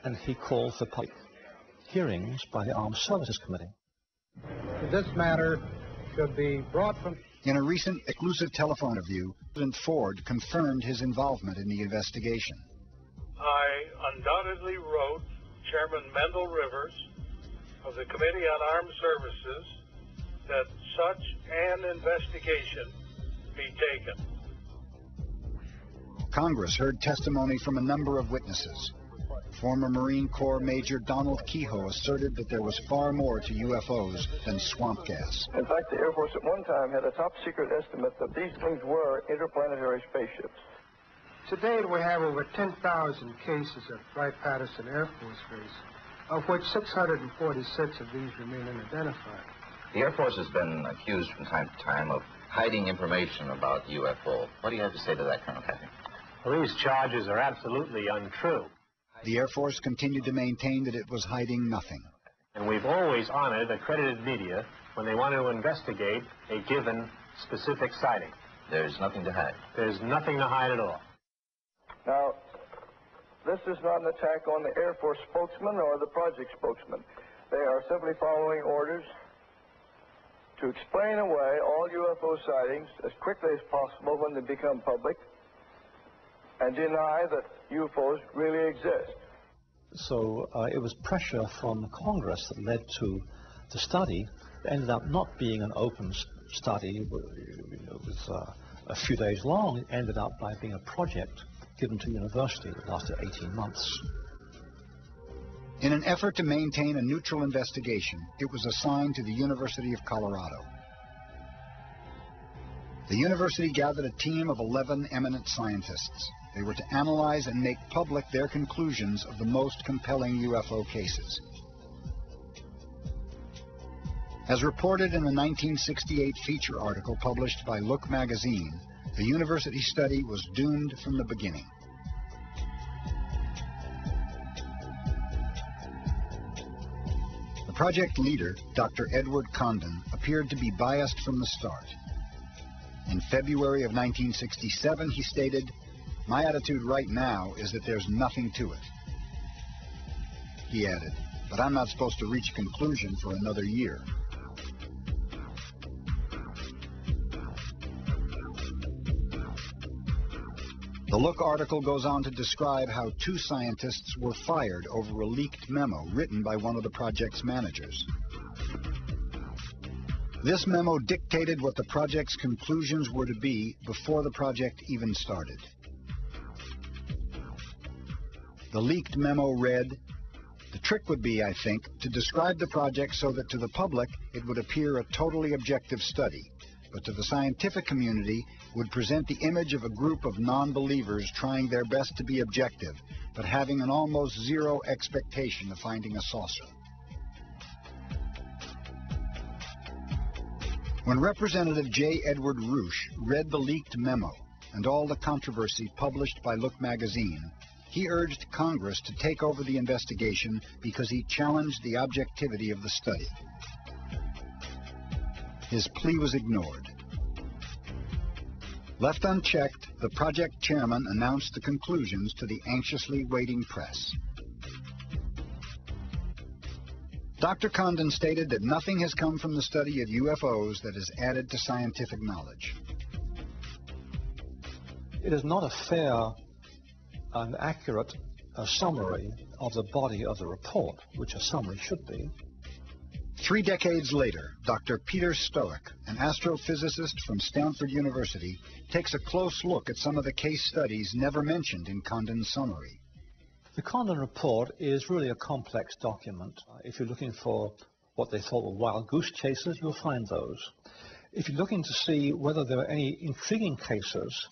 and he called for public hearings by the Armed Services Committee. This matter should be brought from... In a recent exclusive telephone interview, President Ford confirmed his involvement in the investigation. I undoubtedly wrote Chairman Mendel Rivers of the Committee on Armed Services that such an investigation be taken. Congress heard testimony from a number of witnesses. Former Marine Corps Major Donald Kehoe asserted that there was far more to UFOs than swamp gas. In fact, the Air Force at one time had a top-secret estimate that these things were interplanetary spaceships. To date, we have over 10,000 cases at Wright-Patterson Air Force Base, of which 646 of these remain unidentified. The Air Force has been accused from time to time of hiding information about UFO. What do you have to say to that, Colonel Cathy? Well, these charges are absolutely untrue. The Air Force continued to maintain that it was hiding nothing. And we've always honored accredited media when they want to investigate a given specific sighting. There's nothing to hide. There's nothing to hide at all. Now, this is not an attack on the Air Force spokesman or the project spokesman. They are simply following orders to explain away all UFO sightings as quickly as possible when they become public and deny that UFOs really exist. So it was pressure from Congress that led to the study. It ended up not being an open study. It was a few days long. It ended up by being a project given to university that lasted 18 months. In an effort to maintain a neutral investigation, it was assigned to the University of Colorado. The university gathered a team of 11 eminent scientists. They were to analyze and make public their conclusions of the most compelling UFO cases. As reported in a 1968 feature article published by Look magazine, the university study was doomed from the beginning. The project leader, Dr. Edward Condon, appeared to be biased from the start. In February of 1967, he stated, "My attitude right now is that there's nothing to it." He added, "But I'm not supposed to reach a conclusion for another year." The Look article goes on to describe how 2 scientists were fired over a leaked memo written by one of the project's managers. This memo dictated what the project's conclusions were to be before the project even started. The leaked memo read, "The trick would be, I think, to describe the project so that to the public it would appear a totally objective study, but to the scientific community would present the image of a group of non-believers trying their best to be objective, but having an almost zero expectation of finding a saucer." When Representative J. Edward Roosh read the leaked memo and all the controversy published by Look magazine, he urged Congress to take over the investigation because he challenged the objectivity of the study. His plea was ignored. Left unchecked, the project chairman announced the conclusions to the anxiously waiting press. Dr. Condon stated that nothing has come from the study of UFOs that has added to scientific knowledge. It is not a fair and accurate summary of the body of the report, which a summary should be. 3 decades later, Dr. Peter Stoic, an astrophysicist from Stanford University, takes a close look at some of the case studies never mentioned in Condon's summary. The Condon report is really a complex document. If you're looking for what they thought were wild goose chases, you'll find those. If you're looking to see whether there are any intriguing cases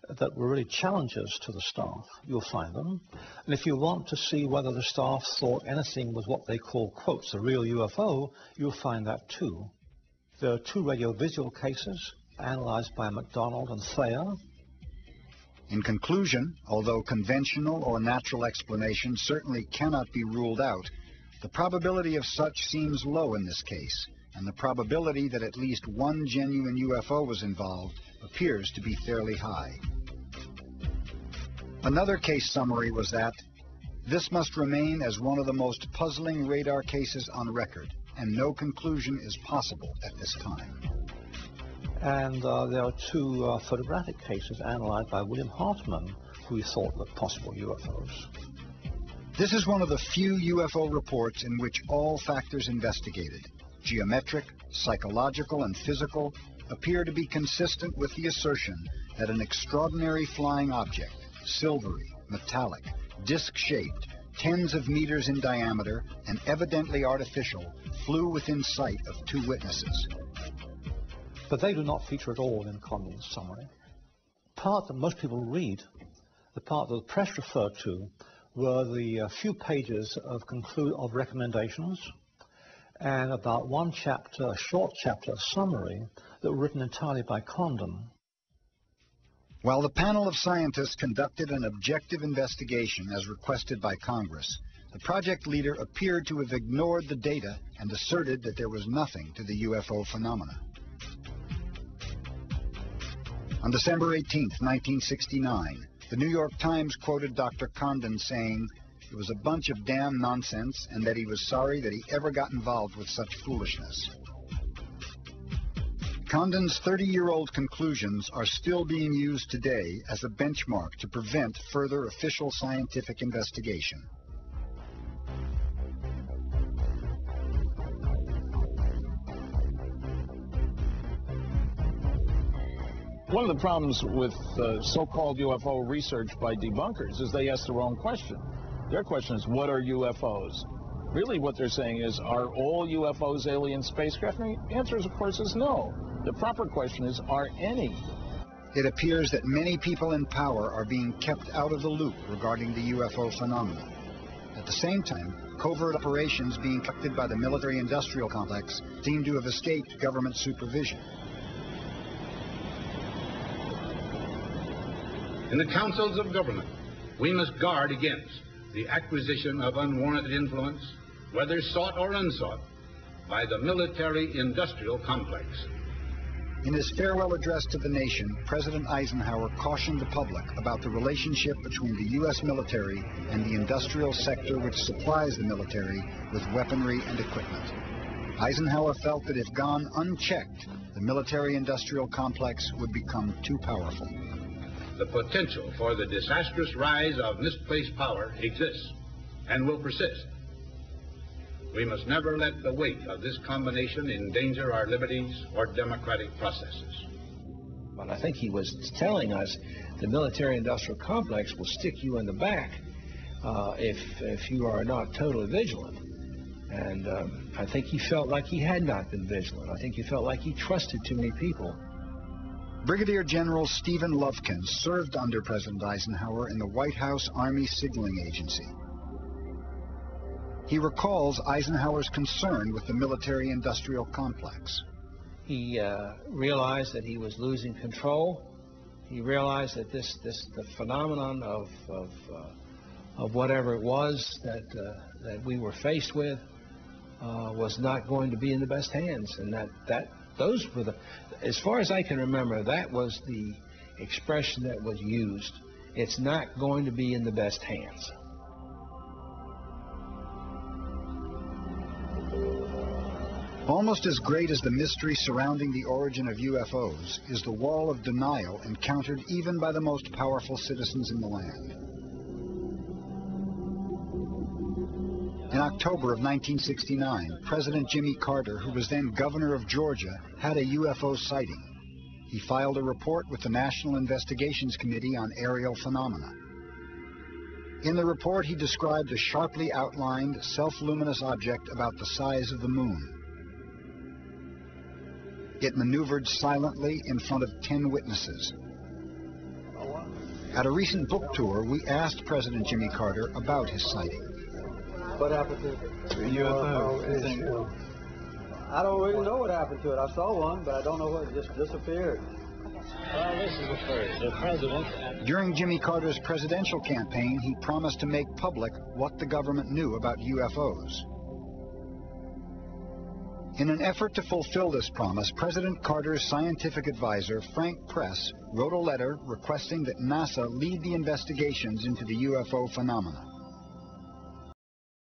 that were really challenges to the staff, you'll find them. And if you want to see whether the staff thought anything was what they call, quotes, a real UFO, you'll find that too. There are 2 radiovisual cases analyzed by MacDonald and Thayer. In conclusion, although conventional or natural explanation certainly cannot be ruled out, the probability of such seems low in this case, and the probability that at least one genuine UFO was involved appears to be fairly high. Another case summary was that This must remain as one of the most puzzling radar cases on record, and no conclusion is possible at this time. And there are two photographic cases analyzed by William Hartmann, who he thought were possible UFOs. This is one of the few UFO reports in which all factors investigated, geometric, psychological, and physical, appear to be consistent with the assertion that an extraordinary flying object, silvery, metallic, disc-shaped, tens of meters in diameter, and evidently artificial, flew within sight of two witnesses. But they do not feature at all in Condon's summary. The part that most people read, the part that the press referred to, were the few pages of recommendations and about one chapter, a short chapter summary that were written entirely by Condon. While the panel of scientists conducted an objective investigation as requested by Congress, the project leader appeared to have ignored the data and asserted that there was nothing to the UFO phenomena. On December 18, 1969, the New York Times quoted Dr. Condon saying it was a bunch of damn nonsense and that he was sorry that he ever got involved with such foolishness. Condon's 30-year-old conclusions are still being used today as a benchmark to prevent further official scientific investigation. One of the problems with so-called UFO research by debunkers is they ask the wrong question. Their question is, what are UFOs? Really what they're saying is, are all UFOs alien spacecraft? And the answer, of course, is no. The proper question is, are any? It appears that many people in power are being kept out of the loop regarding the UFO phenomenon. At the same time, covert operations being conducted by the military-industrial complex seem to have escaped government supervision. In the councils of government, we must guard against the acquisition of unwarranted influence, whether sought or unsought, by the military-industrial complex. In his farewell address to the nation, President Eisenhower cautioned the public about the relationship between the U.S. military and the industrial sector which supplies the military with weaponry and equipment. Eisenhower felt that if gone unchecked, the military-industrial complex would become too powerful. The potential for the disastrous rise of misplaced power exists and will persist. We must never let the weight of this combination endanger our liberties or democratic processes. But I think he was telling us the military-industrial complex will stick you in the back if you are not totally vigilant. And I think he felt like he had not been vigilant. I think he felt like he trusted too many people. Brigadier General Stephen Lufkin served under President Eisenhower in the White House Army Signaling Agency. He recalls Eisenhower's concern with the military-industrial complex. He realized that he was losing control. He realized that the phenomenon of whatever it was that we were faced with was not going to be in the best hands, and those were the, as far as I can remember, that was the expression that was used. It's not going to be in the best hands. Almost as great as the mystery surrounding the origin of UFOs is the wall of denial encountered even by the most powerful citizens in the land. In October of 1969, President Jimmy Carter, who was then governor of Georgia, had a UFO sighting. He filed a report with the National Investigations Committee on Aerial Phenomena. In the report, he described a sharply outlined, self-luminous object about the size of the moon. It maneuvered silently in front of 10 witnesses. At a recent book tour, we asked President Jimmy Carter about his sighting. What happened to the UFO? I don't really know what happened to it. I saw one, but I don't know what, it just disappeared. Well, this is the first. The president... During Jimmy Carter's presidential campaign, he promised to make public what the government knew about UFOs. In an effort to fulfill this promise, President Carter's scientific advisor, Frank Press, wrote a letter requesting that NASA lead the investigations into the UFO phenomena.